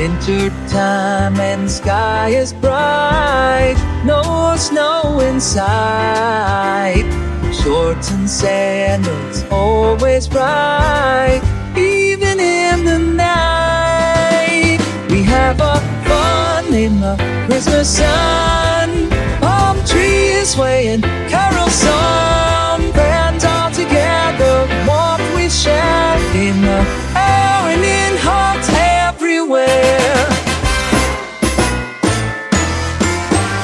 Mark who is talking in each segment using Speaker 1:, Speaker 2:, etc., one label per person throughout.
Speaker 1: winter time and sky is bright, no snow in sight. Shorts and sandals always right, even in the night. We have a fun in the Christmas sun, palm trees swaying, carols sung, friends all together, warmth we share in the air and in hearts everywhere.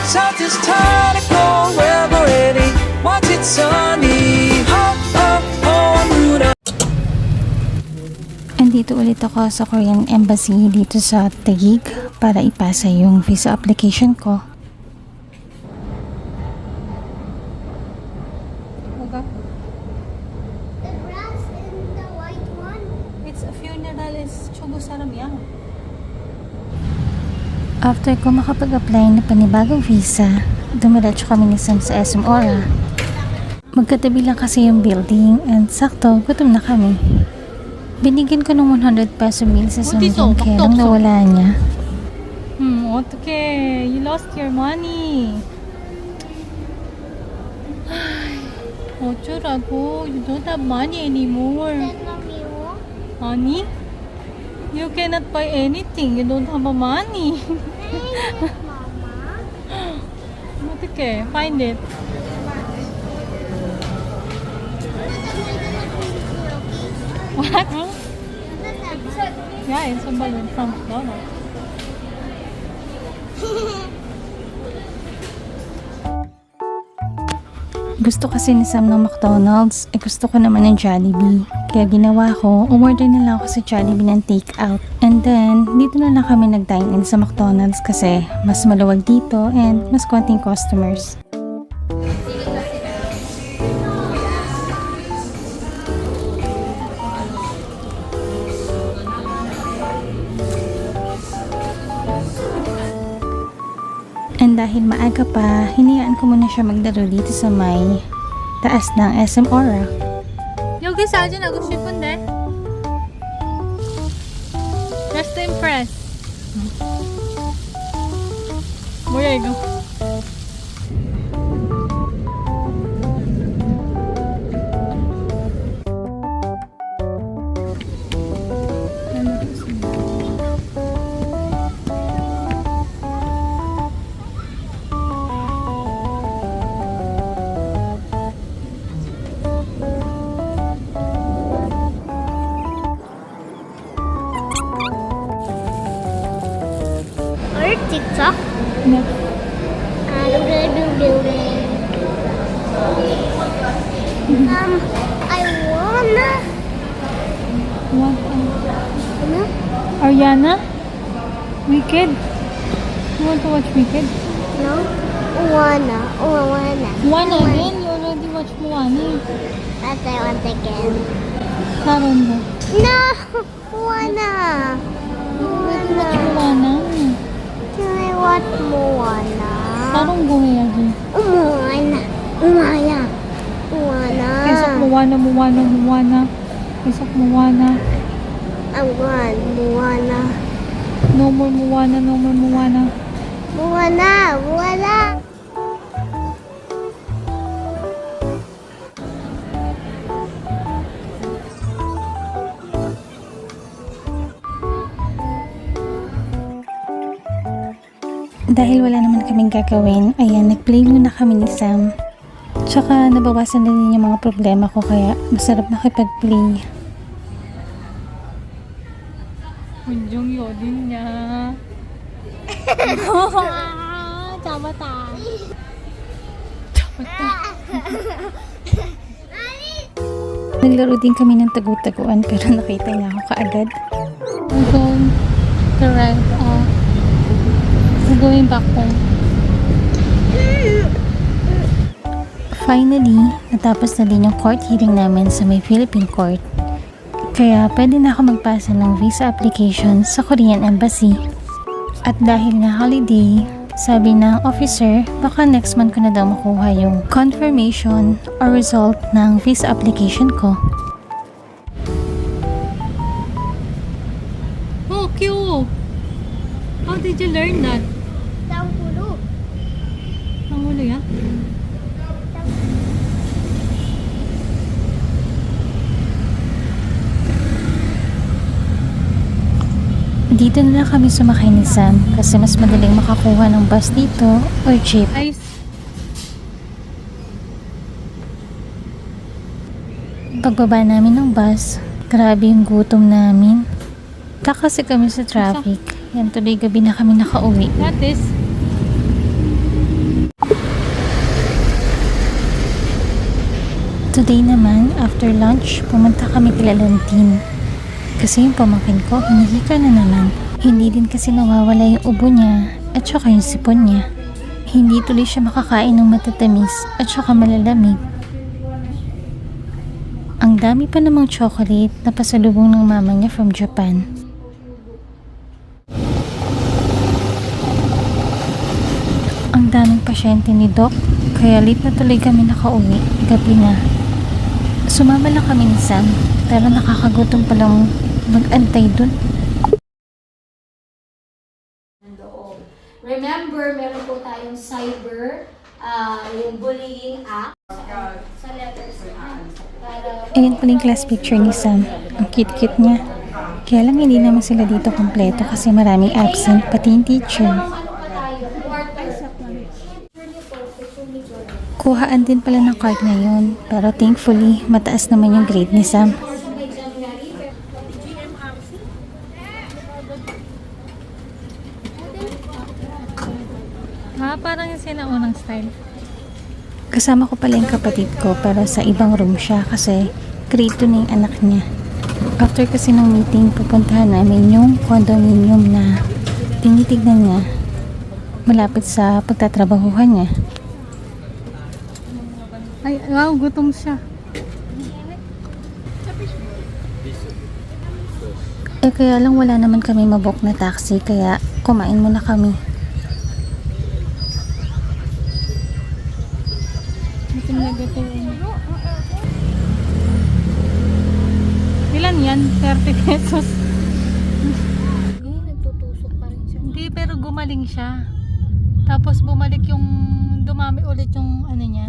Speaker 1: Santa's tired of cold weather ready, watch it sunny, ho, ho, ho, Rudolph.
Speaker 2: Andito ulit ako sa Korean Embassy dito sa Taguig para ipasa yung visa application ko.
Speaker 3: The grass and the white one.
Speaker 4: It's a funeral is Chogo Saramya.
Speaker 2: After ko makapag-apply na panibagong visa, dumiretso kami ni Sam sa SM Aura. Magkatabi lang kasi yung building and sakto, gutom na kami. Binigyan ko ng 100 peso meal sa Sam
Speaker 4: 어디서?
Speaker 2: kaya
Speaker 4: 밥도
Speaker 2: nang
Speaker 4: 없어.
Speaker 2: nawala niya.
Speaker 4: 어떡해. You lost your money. 어쩌라고. You don't have money anymore. 아니? You cannot buy anything. You don't have a money. 어떡해. Find it. What? Yeah, it's a balloon from McDonald's.
Speaker 2: Gusto kasi ni Sam ng McDonald's, gusto ko naman ng Jollibee. Kaya ginawa ko, umorder na lang ako sa Jollibee ng take-out. And then, dito na lang kami nag-dine-in sa McDonald's kasi mas maluwag dito and mas konting customers. And dahil maaga pa, hinayaan ko muna siya maglaro dito sa may taas ng SM Aura.
Speaker 4: 여기 사진 하고 싶은데. Just to impress. 뭐야 이거?
Speaker 3: Or TikTok.
Speaker 4: 네.
Speaker 3: I wanna.
Speaker 4: What?
Speaker 3: Ano?
Speaker 4: Ariana? Wicked? You want to watch Wicked?
Speaker 3: No? Moana. Moana.
Speaker 4: Moana again? You already watched Moana.
Speaker 3: But I want again.
Speaker 4: Karon ba?
Speaker 3: No! Moana.
Speaker 4: Already watch
Speaker 3: Moana.
Speaker 4: Moana.
Speaker 3: Can I watch Moana?
Speaker 4: Karon go 해야지.
Speaker 3: Moana. Moana. Moana.
Speaker 4: 계속 Moana. 계속 Moana.
Speaker 3: I want Moana.
Speaker 4: No more Moana.
Speaker 3: Moana.
Speaker 2: Dahil wala naman kaming gagawin, ayan, nag-play muna kami ni Sam. Tsaka nabawasan na din yung mga problema ko kaya masarap makipag-play.
Speaker 4: 은정이 어딨냐? 잡았다.
Speaker 2: Naglaro din kami ng tagu-taguan pero nakita niya ako kaagad.
Speaker 4: We're going to ride we're going back home.
Speaker 2: Finally, natapos na din yung court hearing namin sa may Philippine Court. Kaya pwede na ako magpasa ng visa application sa Korean Embassy. At dahil nga holiday, sabi ng officer, baka next month ko na daw makuha yung confirmation or result ng visa application ko.
Speaker 4: 귀여워. How did you learn that?
Speaker 3: Tangkulo.
Speaker 4: Nangulo ya?
Speaker 2: Dito na lang kami sumakay ni Sam kasi mas madaling makakuha ng bus dito or jeep.
Speaker 4: Ice.
Speaker 2: Pagbaba namin ng bus, grabe yung gutom namin. Kasi kami sa traffic. Yan tuloy gabi na kami nakauwi.
Speaker 4: That is.
Speaker 2: Today naman, after lunch, pumunta kami kila Lantin. Kasi yung pamangkin ko, hinihika na naman. Hindi din kasi nawawala yung ubo niya at saka yung sipon niya. Hindi tuloy siya makakain ng matatamis at saka malalamig. Ang dami pa namang chocolate na pasalubong ng mama niya from Japan. Ang daming pasyente ni Doc, kaya late na tuloy kami nakauwi, gabi na. Sumama lang kami ni Sam, pero nakakagutom palang mag-antay dun.
Speaker 5: Remember, meron po tayong cyber, yung bullying act sa letters para
Speaker 2: Ayan pala yung class picture ni Sam. Ang cute-cute niya. Kaya lang hindi naman sila dito kompleto kasi maraming absent, pati yung teacher.
Speaker 5: ano pa tayo, quarter.
Speaker 2: Kuhaan din pala ng card ngayon, pero thankfully, mataas naman yung grade ni Sam.
Speaker 4: Parang yung sinaunang style.
Speaker 2: Kasama ko pala yung kapatid ko pero sa ibang room siya kasi grade 2 na yung anak niya. After kasi ng meeting, pupuntahan namin yung condominium na tinitignan niya malapit sa pagtatrabahuhan niya.
Speaker 4: Ay, wow, gutom siya.
Speaker 2: Kaya lang wala naman kami mabook na taxi kaya kumain muna kami.
Speaker 4: Gutom na gutom. Ilan yan? 30 pesos.
Speaker 5: Nagtutusok pa rin siya.
Speaker 4: Hindi, pero gumaling siya. Tapos bumalik yung, dumami ulit yung ano niya.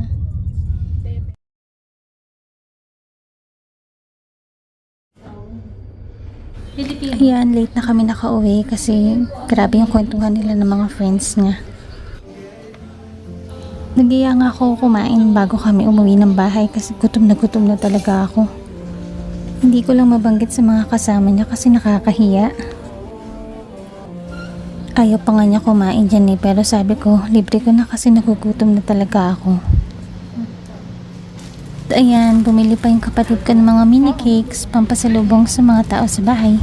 Speaker 2: Ayan, late na kami nakauwi kasi grabe yung kwentuhan nila ng mga friends niya. Nagiya nga ako kumain bago kami umuwi ng bahay kasi gutom na talaga ako. Hindi ko lang mabanggit sa mga kasama niya kasi nakakahiya. Ayaw pa nga niya kumain dyan eh, pero sabi ko, libre ko na kasi nagugutom na talaga ako. At ayan, bumili pa yung kapatid ko ng mga mini cakes, pampasalubong sa mga tao sa bahay.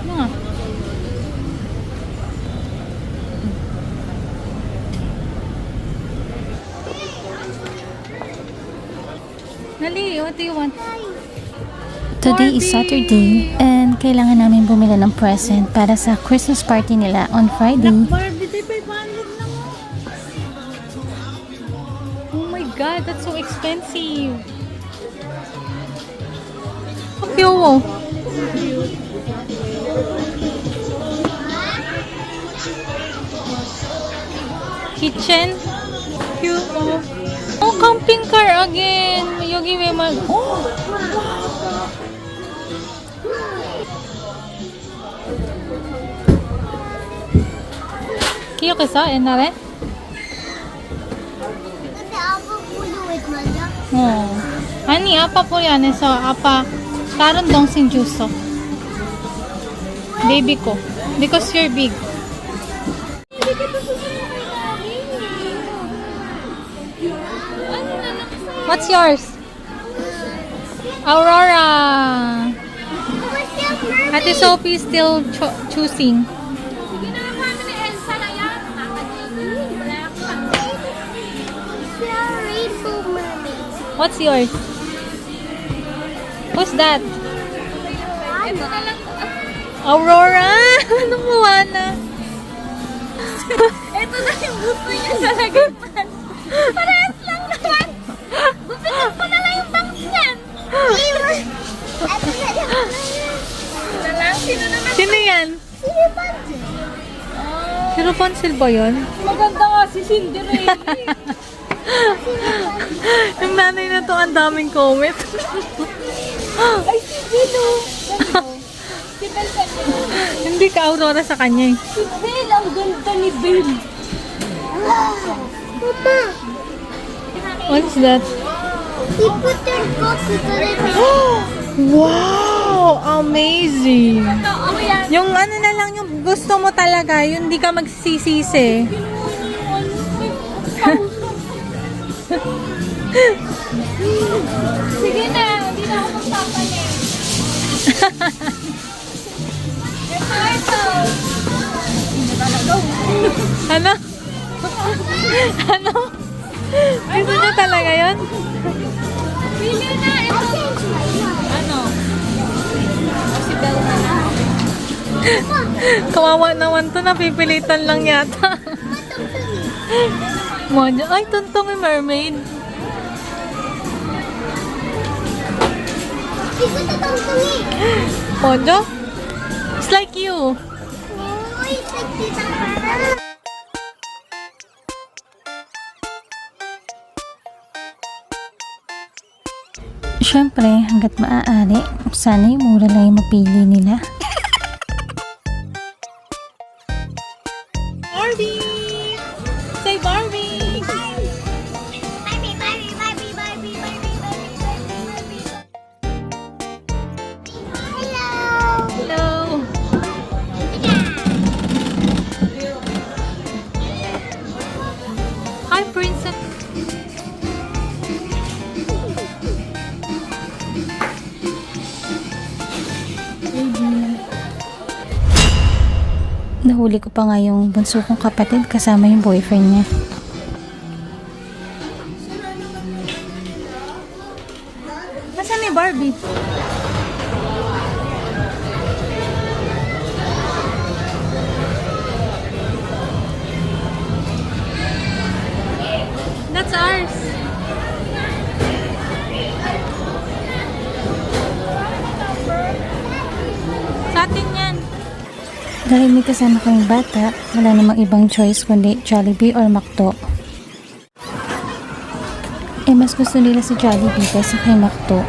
Speaker 4: Ano nga? Nali, what do you want?
Speaker 2: Today is Saturday and kailangan namin bumili ng present para sa Christmas party nila on Friday.
Speaker 4: Barbie, di 500 lang. Oh my god, that's so expensive. Ang cute mo. Kitchen. Cute. Oh, camping car again. Yogi Weman. Oh. Cute isa, enare?
Speaker 3: Kasi ako puluit man lang.
Speaker 4: Oh. Ani, apa po yan? So, apa, karon dong sing juice. Baby ko. Because you're big. What's yours? Aurora. Ate Sophie is still choosing.
Speaker 3: Rainbow mermaid.
Speaker 4: What's yours? Who's that? Aurora! Anong Moana? Ito na yung gusto niya sa lagyan.
Speaker 3: Parehas lang naman. Gupitin ko na lang yung bangs niyan. Ito na lang. Ito lang. Sino naman?
Speaker 4: Sino yan?
Speaker 3: Sino Pansin?
Speaker 4: Si Rapunzel ba yun?
Speaker 5: Maganda nga si Cinderella.
Speaker 4: Yung nanay na to, ang daming comment.
Speaker 5: Ay, si Gino. Si Belle pa niya.
Speaker 4: Hindi ka Aurora sa kanya eh.
Speaker 5: Si Belle, ang ganda ni Belle.
Speaker 3: Mama,
Speaker 4: What's that?
Speaker 3: he put their coffee to the
Speaker 4: Wow! Amazing!
Speaker 5: Ako yan.
Speaker 4: Yung ano na lang yung gusto mo talaga, yung hindi ka magsisisi.
Speaker 5: Sige na, hindi na ako magpapalit. Ito.
Speaker 4: Ano? Ano? Gusto niya talaga yun?
Speaker 5: Pili na. Ito. Ano? Si Belle na lang.
Speaker 4: Kawawa naman to, napipilitan lang yata. Mojo, ay, tuntong yung mermaid.
Speaker 3: Ito tatangtungi.
Speaker 4: Mojo? It's like you.
Speaker 3: Oh, it's like Tita Clara.
Speaker 2: Siyempre, hanggat maaari, sana yung mura lang yung mapili nila.
Speaker 4: Barbie! Say Barbie!
Speaker 3: Barbie, Barbie, Barbie, Barbie, Barbie, Barbie, Barbie, Barbie. Hello.
Speaker 4: Hello! Hi, Princess!
Speaker 2: Nahuli ko pa nga yung bunso kong kapatid kasama yung boyfriend niya.
Speaker 4: Nasaan ni Barbie? That's ours. Sa atin yan.
Speaker 2: Dahil may kasama kong bata, wala namang ibang choice kundi Jollibee or McDo. Eh mas gusto nila si Jollibee kaysa kay McDo.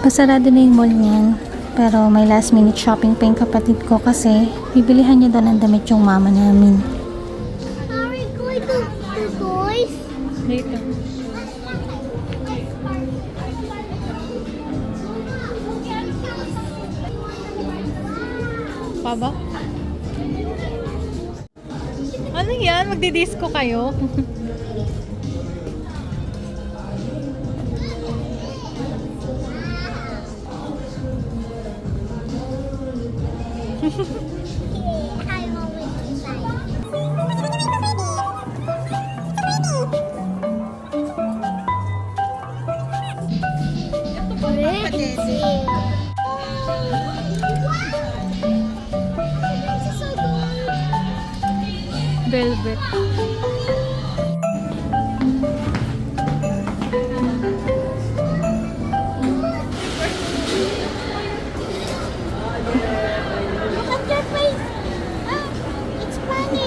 Speaker 2: Pasarado na yung mall niyan, pero may last minute shopping pa yung kapatid ko kasi bibilihan niya daw ng damit yung mama namin.
Speaker 3: Are we going to the toys?
Speaker 4: Dito. Pa ba? Ano yan? Magdi-disco kayo?
Speaker 3: I'm always excited. This is so good.
Speaker 4: Velvet.
Speaker 3: Look at your face. Ah, it's funny.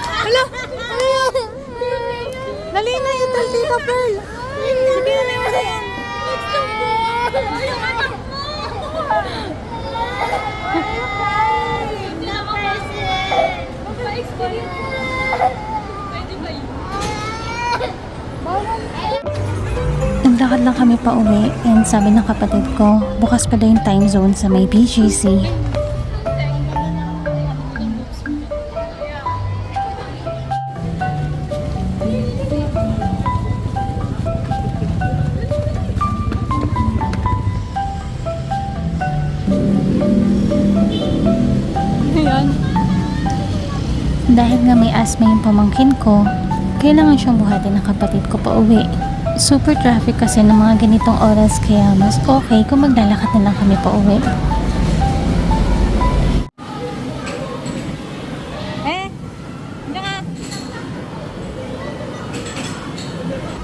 Speaker 4: Hala! Dali na yung Tita Pearl. Sige na yung yan.
Speaker 3: It's so good. Yung anak mo. Hindi ako present. Magpa-experience na. Pwede ba yun?
Speaker 2: Naglakad lang kami pa uwi and sabi ng kapatid ko, bukas pa daw yung time zone sa may BGC.
Speaker 4: Ayan.
Speaker 2: Dahil nga may asthma yung pamangkin ko, kailangan siyang buhatin ng kapatid ko pa uwi. Super traffic kasi ng mga ganitong oras kaya mas okay kung maglalakad na lang kami pa uwi.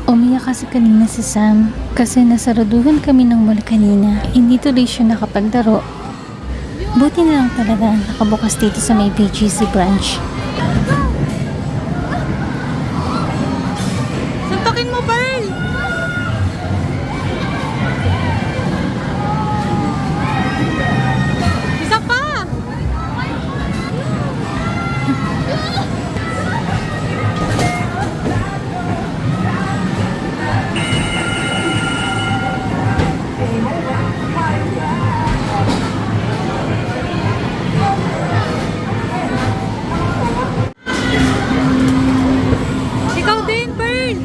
Speaker 2: Umiyak kasi kanina si Sam kasi nasaraduhan kami ng mall kanina. Hindi tuloy siya nakapaglaro. Buti na lang talaga nakabukas dito sa may BGC branch.
Speaker 4: Suntukin mo, Pearl! Isa pa! Ikaw din, Pearl!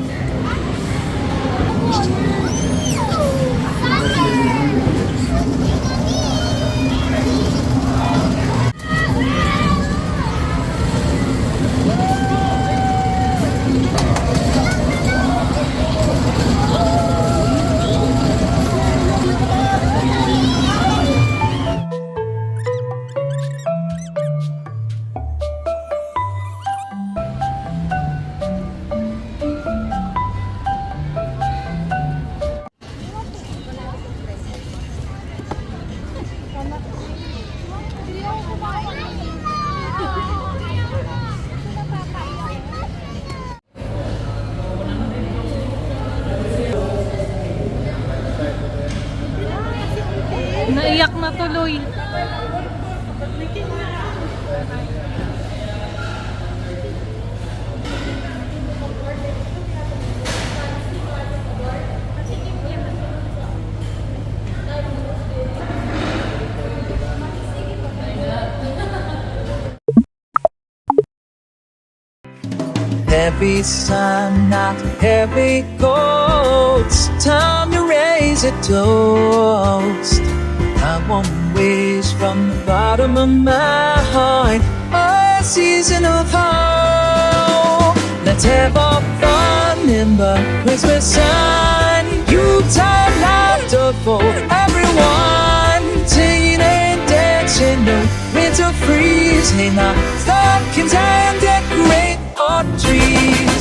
Speaker 4: Naiyak na tuloy.
Speaker 1: Heavy sun, not heavy goats. Time to raise a toast. I won't wish from the bottom of my heart a season of hope. Let's have our fun in the Christmas sun. Yuletide laughter for everyone. Singing and dancing, no winter freeze. Hang our stockings and decorate our tree.